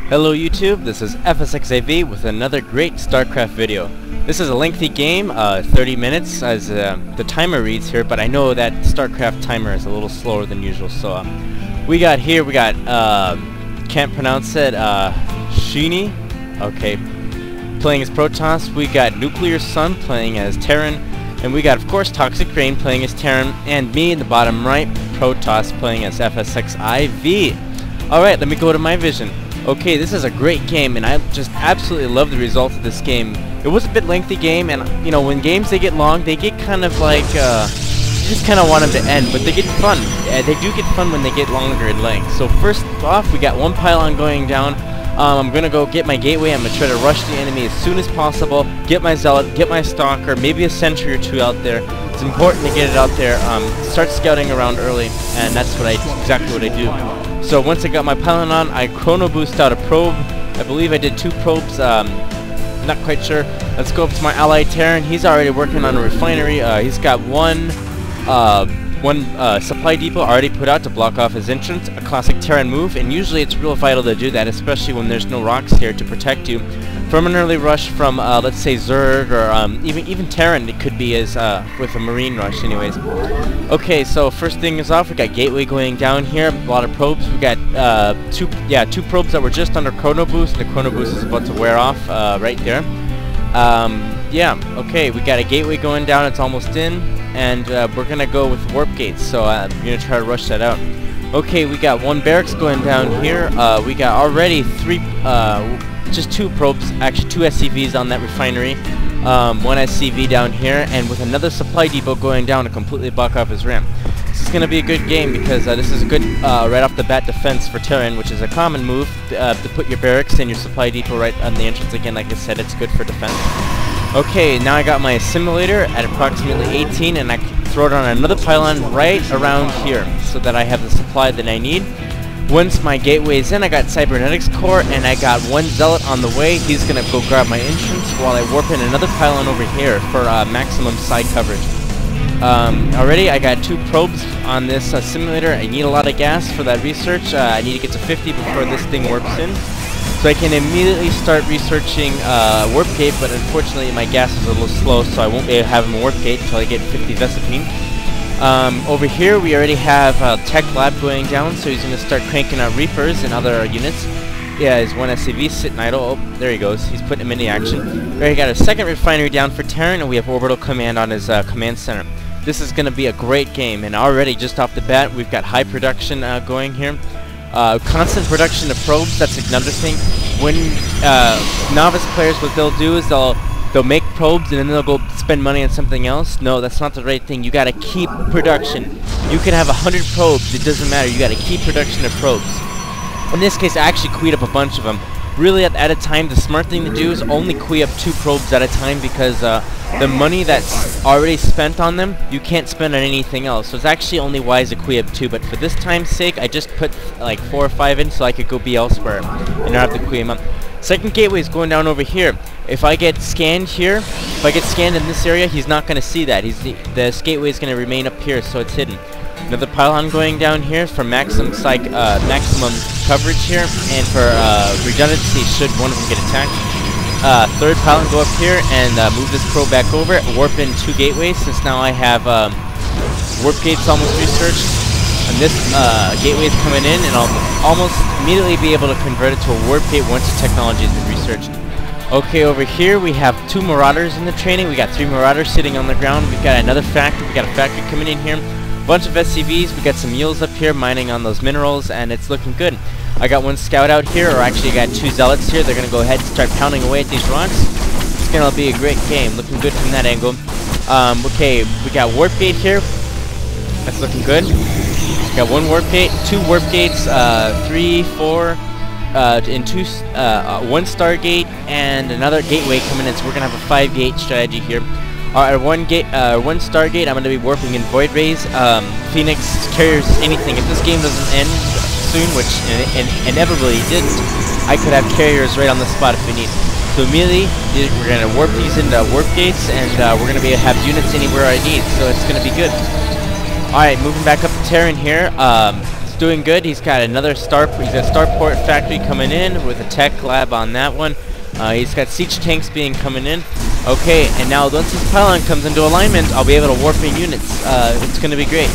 Hello YouTube, this is FSXIV with another great Starcraft video. This is a lengthy game, 30 minutes as the timer reads here, but I know that Starcraft timer is a little slower than usual, so we got, can't pronounce it, Schnii, okay, playing as Protoss. We got Nuclearsun playing as Terran, and we got, of course, ToxicRain playing as Terran, and me in the bottom right, Protoss playing as FSXIV. Alright, let me go to my vision. Okay, this is a great game, and I just absolutely love the results of this game. It was a bit lengthy game, and you know, when games they get long, they get kind of like, you just kind of want them to end, but they get fun. They do get fun when they get longer in length. So first off, we got one pylon going down. I'm gonna go get my gateway. I'm gonna try to rush the enemy as soon as possible, get my zealot, get my stalker, maybe a sentry or two out there. It's important to get it out there, start scouting around early, and that's exactly what I do. So once I got my pylon on, I chrono boost out a probe. I believe I did 2 probes, not quite sure. Let's go up to my ally Terran. He's already working on a refinery. He's got one supply depot already put out to block off his entrance, a classic Terran move, and usually it's real vital to do that, especially when there's no rocks here to protect you from an early rush from, let's say, Zerg, or even Terran. It could be as with a marine rush anyways. Okay, so first thing is off, we got gateway going down here, a lot of probes. We got two probes that were just under chrono boost, and the chrono boost is about to wear off right there. Okay, we got a gateway going down, it's almost in, and we're gonna go with warp gates, so I'm gonna try to rush that out. Okay, we got 1 barracks going down here. We got already 2 probes, actually 2 SCVs on that refinery, 1 SCV down here, and with another supply depot going down to completely block off his ramp. This is going to be a good game because this is a good right off the bat defense for Terran, which is a common move to put your barracks and your supply depot right on the entrance. Again, like I said, it's good for defense. Okay, now I got my simulator at approximately 18, and I can throw it on another pylon right around here so that I have the supply that I need. Once my gateway is in, I got cybernetics core, and I got 1 zealot on the way. He's gonna go grab my entrance while I warp in another pylon over here for maximum side coverage. Already I got 2 probes on this simulator. I need a lot of gas for that research. I need to get to 50 before this thing warps in, so I can immediately start researching warp gate, but unfortunately my gas is a little slow, so I won't be able to have him warp gate until I get 50 Vesipine. Over here we already have Tech Lab going down, so he's going to start cranking out Reapers and other units. Yeah, his 1 SCV sitting idle. Oh, there he goes. He's putting him into action. We already got a 2nd refinery down for Terran, and we have orbital command on his command center. This is going to be a great game, and already just off the bat we've got high production going here. Constant production of probes, that's another thing. When novice players, what they'll do is they'll make probes and then they'll go spend money on something else. No, that's not the right thing. You gotta keep production. You can have 100 probes, it doesn't matter. You gotta keep production of probes. In this case, I actually queued up a bunch of them. Really, at a time, the smart thing to do is only queue up 2 probes at a time, because the money that's already spent on them, you can't spend on anything else. So it's actually only wise to queue up 2, but for this time's sake, I just put like 4 or 5 in so I could go be elsewhere and not have to queue them up. 2nd gateway is going down over here. If I get scanned here, if I get scanned in this area, he's not going to see that. The gateway is going to remain up here, so it's hidden. Another pylon going down here for maximum coverage here, and for redundancy should one of them get attacked. 3rd pylon go up here and move this probe back over, warp in 2 gateways, since now I have warp gates almost researched. And this gateway is coming in, and I'll almost immediately be able to convert it to a warp gate once the technology has been researched. Okay, over here we have 2 marauders in the training. We got 3 marauders sitting on the ground. We've got another factory. We got a factory coming in here. Bunch of SCVs. We got some mules up here mining on those minerals, and it's looking good. I got 1 scout out here, or actually I got 2 zealots here. They're gonna go ahead and start pounding away at these rocks. It's gonna be a great game. Looking good from that angle. Okay, we got warp gate here. That's looking good. Got 1 warp gate, 2 warp gates, 3, 4, and 1 Stargate, and another gateway coming in. So we're gonna have a 5-gate strategy here. 1 Stargate, I'm gonna be warping in Void Rays, Phoenix, carriers, anything. If this game doesn't end soon, which inevitably didn't, I could have carriers right on the spot if we need. So immediately, we're gonna warp these into warp gates, and we're gonna be able to have units anywhere I need. So it's gonna be good. Alright, moving back up to Terran here. doing good. He's got another he's got starport factory coming in with a tech lab on that one. He's got siege tanks coming in. Okay, and now once this pylon comes into alignment, I'll be able to warp in units. It's going to be great.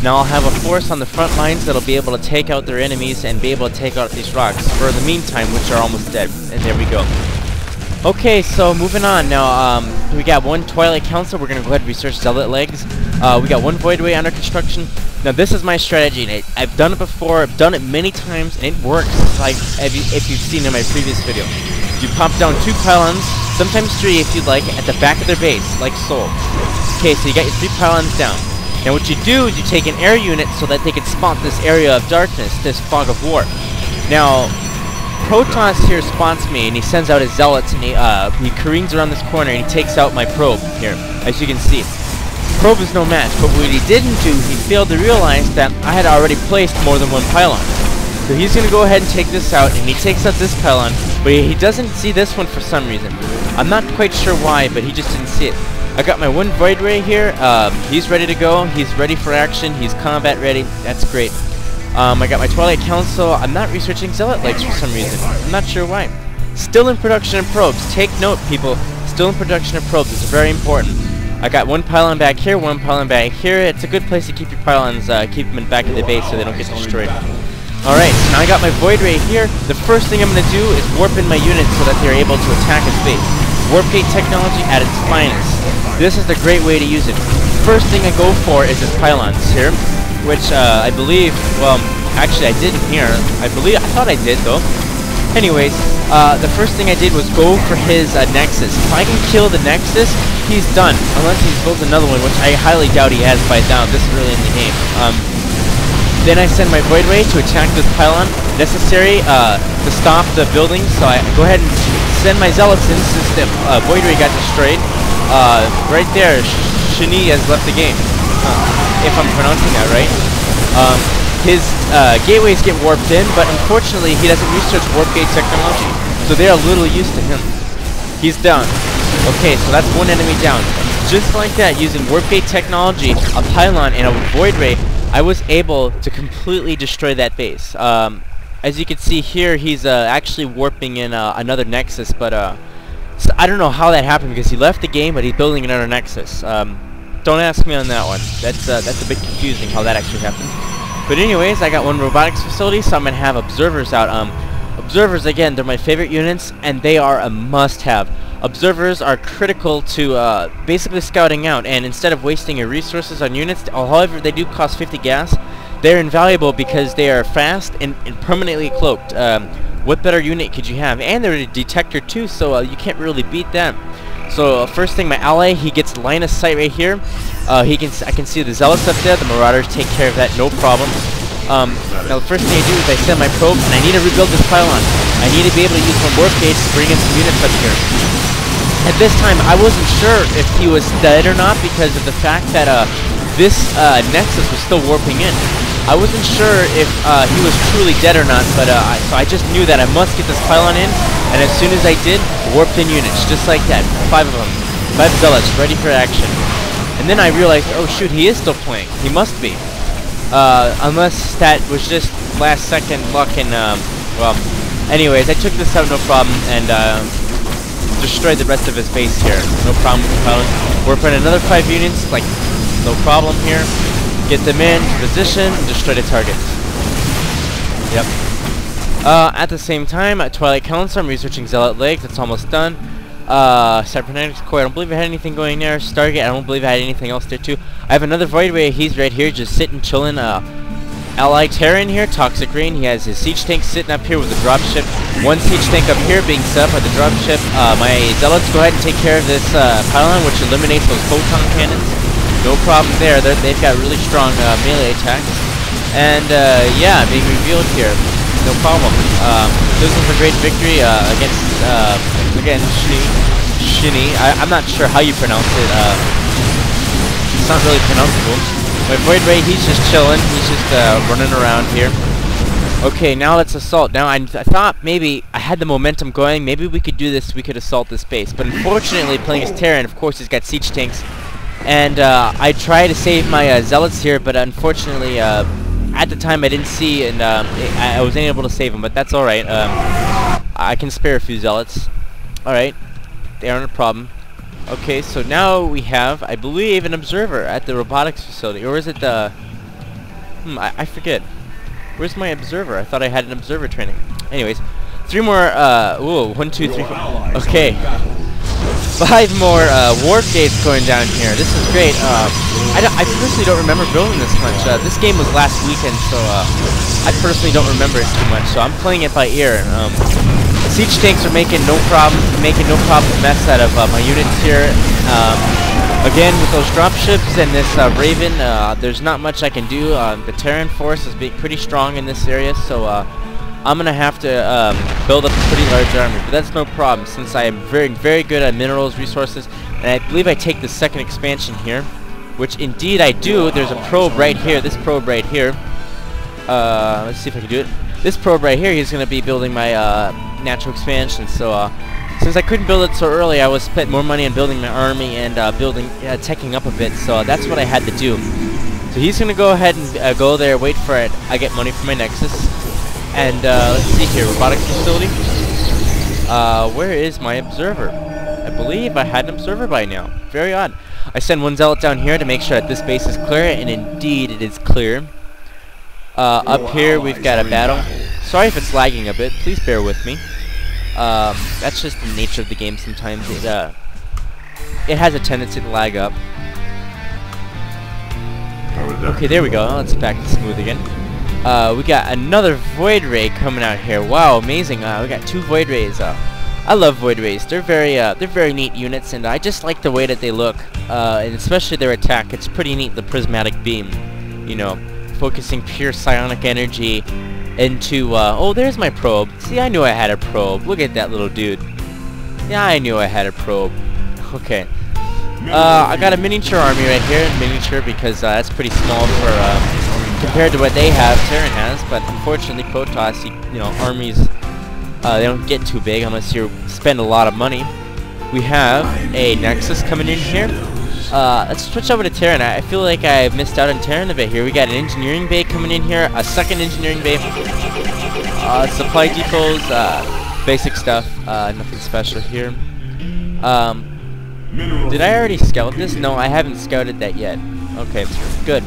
Now I'll have a force on the front lines that'll be able to take out their enemies and be able to take out these rocks for the meantime, which are almost dead. And there we go. Okay, so moving on. Now, we got one Twilight Council. We're going to go ahead and research Zealot legs. We got one Voidway under construction. Now, this is my strategy, and I've done it before. I've done it many times, and it works. Like, if you've seen in my previous video. You pop down 2 pylons, sometimes 3 if you'd like, at the back of their base, like so. Okay, so you got your 3 pylons down. Now what you do is you take an air unit so that they can spot this area of darkness, this fog of war. Now, Protoss here spots me, and he sends out his zealots, and he careens around this corner, and he takes out my probe here, as you can see. Probe is no match, but what he didn't do, he failed to realize that I had already placed more than 1 pylon. So he's going to go ahead and take this out, and he takes out this pylon, but he doesn't see this one for some reason. I'm not quite sure why, but he just didn't see it. I got my one Void Ray here. He's ready to go. He's ready for action. He's combat ready. That's great. I got my Twilight Council. I'm not researching Zealot legs for some reason. I'm not sure why. Still in production of probes. Take note, people. Still in production of probes. It's very important. I got 1 pylon back here, 1 pylon back here. It's a good place to keep your pylons, keep them in back of the base so they don't get destroyed. Alright, so now I got my Void Ray here. The first thing I'm going to do is warp in my units so that they're able to attack his base. Warp gate technology at its finest. This is a great way to use it. First thing I go for is his pylons here, which I believe, well, actually I didn't here. I thought I did though. Anyways, the first thing I did was go for his Nexus. If I can kill the Nexus, he's done. Unless he's built another one, which I highly doubt he has by now. This early in the game. Then I send my Void Ray to attack this pylon, necessary to stop the building. So I go ahead and send my Zealots in since the Void Ray got destroyed. Right there, Schnii has left the game, if I'm pronouncing that right. His gateways get warped in, but unfortunately he doesn't research warp gate technology, so they're a little used to him. He's down. Okay, so that's 1 enemy down. Just like that, using warp gate technology, a pylon, and a Void Ray, I was able to completely destroy that base. As you can see here, he's actually warping in another Nexus, but so I don't know how that happened because he left the game, but he's building another Nexus. Don't ask me on that one. That's a bit confusing how that actually happened. But anyways, I got 1 robotics facility, so I'm gonna have observers out. Observers, again, they're my favorite units, and they are a must-have. Observers are critical to basically scouting out, and instead of wasting your resources on units, however they do cost 50 gas, they're invaluable because they are fast and permanently cloaked. What better unit could you have? And they're a detector too, so you can't really beat them. So first thing, my ally, he gets line of sight right here. I can see the Zealots up there. The Marauders take care of that, no problem. Now the first thing I do is I send my probe, and I need to rebuild this pylon. I need to be able to use my warp gates to bring in some units up here. At this time, I wasn't sure if he was dead or not because of the fact that this Nexus was still warping in. I wasn't sure if he was truly dead or not, but so I just knew that I must get this pylon in, and as soon as I did, warped in units, just like that. 5 of them. 5 Zealots, ready for action. And then I realized, oh shoot, he is still playing. He must be. Unless that was just last second luck and, well, anyways, I took this out no problem, and destroyed the rest of his base here. No problem with the pylon. Warp in another 5 units, like, no problem here. Get them in position, destroy the targets. Yep. At the same time, at Twilight Council, I'm researching Zealot legs. It's almost done. Cybernetics Core, I don't believe I had anything going there. Stargate, I don't believe I had anything else there too. I have another Void Ray. He's right here, just sitting, chilling. Ally Terran here, ToxicRain. He has his siege tank sitting up here with the dropship. 1 siege tank up here being set up by the dropship. My Zealots go ahead and take care of this pylon, which eliminates those photon cannons. No problem there. They've got really strong melee attacks. And yeah, being revealed here. No problem. This was a great victory against, again, Schnii. I'm not sure how you pronounce it. It's not really pronounceable. My Void Ray, he's just chilling. He's just running around here. Okay, now let's assault. Now I thought maybe I had the momentum going. Maybe we could do this. We could assault this base. But unfortunately, playing as Terran, of course, he's got siege tanks. And I try to save my Zealots here, but unfortunately, at the time I didn't see, and I wasn't able to save him, but that's alright. I can spare a few zealots. Alright, they aren't a problem. Okay, so now we have, I believe, an observer at the robotics facility. Or is it the... I forget. Where's my observer? I thought I had an observer training. Anyways, 3 more, ooh, 1, 2, 3, 4. Okay. 5 more warp gates going down here. This is great. I personally don't remember building this much. This game was last weekend, so I personally don't remember it too much. So I'm playing it by ear. Siege tanks are making no problem mess out of my units here. Again, with those dropships and this Raven, there's not much I can do. The Terran force is pretty strong in this area, so I'm gonna have to build up a pretty large army, but that's no problem since I am very good at minerals, resources, and I believe I take the second expansion here, which indeed I do. There's a probe right here. This probe right here. Let's see if I can do it. This probe right here, he's gonna be building my natural expansion. So since I couldn't build it so early, I was spent more money on building my army and teching up a bit. So that's what I had to do. So he's gonna go ahead and go there, wait for it. I get money from my Nexus. And let's see here, robotics facility. Where is my observer? I believe I had an observer by now. Very odd. I send 1 zealot down here to make sure that this base is clear, and indeed it is clear. Up here we've got a battle. Sorry if it's lagging a bit. Please bear with me. That's just the nature of the game. Sometimes it has a tendency to lag up. Okay, there we go. Let's back to smooth again. We got another Void Ray coming out here. Wow, amazing. We got 2 Void Rays. I love Void Rays. They're very neat units, and I just like the way that they look. And especially their attack. It's pretty neat, the prismatic beam. You know, focusing pure psionic energy into, oh, there's my probe. See, I knew I had a probe. Look at that little dude. Yeah, I knew I had a probe. Okay. I got a miniature army right here. Miniature because that's pretty small for, compared to what they have, Terran has, but unfortunately Protoss, you know, armies, they don't get too big unless you spend a lot of money. We have a Nexus coming in here. Let's switch over to Terran. I feel like I missed out on Terran a bit here. We got an engineering bay coming in here, a second engineering bay, supply depots, basic stuff, nothing special here. Did I already scout this? No, I haven't scouted that yet. Okay, good.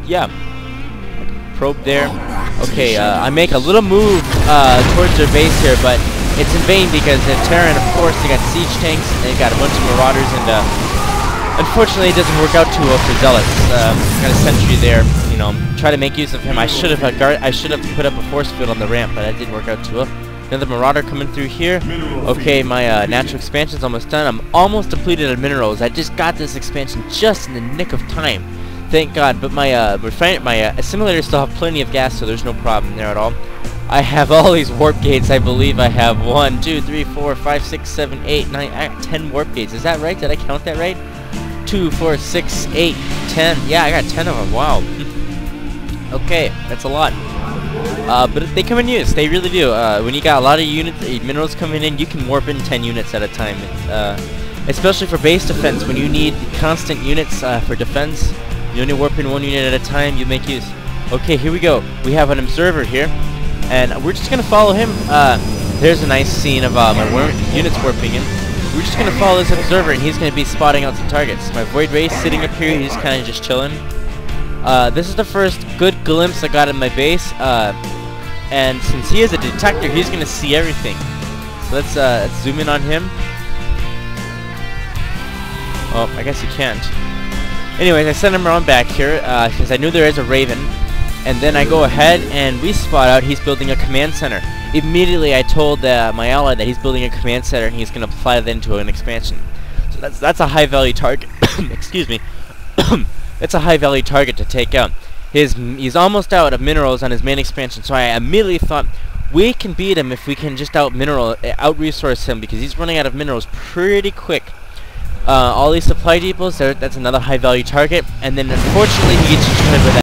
Yeah. Probe there. Okay, I make a little move towards their base here, but it's in vain because in Terran, of course, they got siege tanks, and they got a bunch of marauders, and unfortunately, it doesn't work out too well for zealots. Got a sentry there, you know, try to make use of him. I should have put up a force field on the ramp, but that didn't work out too well. Another marauder coming through here. Okay, my natural expansion's almost done. I'm almost depleted of minerals. I just got this expansion just in the nick of time. Thank God, but my simulators still have plenty of gas, so there's no problem there at all. I have all these warp gates. I believe I have 1, 2, 3, 4, 5, 6, 7, 8, 9, 10 warp gates. Is that right? Did I count that right? 2, 4, 6, 8, 10. Yeah, I got 10 of them. Wow. Okay, that's a lot. But they come in use. They really do. When you got a lot of units, minerals coming in, you can warp in 10 units at a time. Especially for base defense, when you need constant units for defense. You only warp in 1 unit at a time, you make use. Okay, here we go. We have an observer here, and we're just gonna follow him. There's a nice scene of my units warping in. We're just gonna follow this observer, and he's gonna be spotting out some targets. My Void Ray sitting up here, he's kind of just chilling. This is the first good glimpse I got in my base, and since he is a detector, he's gonna see everything. So let's zoom in on him. Oh, I guess you can't. Anyways, I sent him around back here, because I knew there is a Raven. And then I go ahead and we spot out he's building a command center. Immediately I told my ally that he's building a command center and he's going to apply that into an expansion. So that's a high value target. Excuse me. That's a high value target to take out. He's almost out of minerals on his main expansion, so I immediately thought we can beat him if we can just out-resource him, because he's running out of minerals pretty quick. All these supply depots, that's another high value target, and then unfortunately he gets destroyed with that.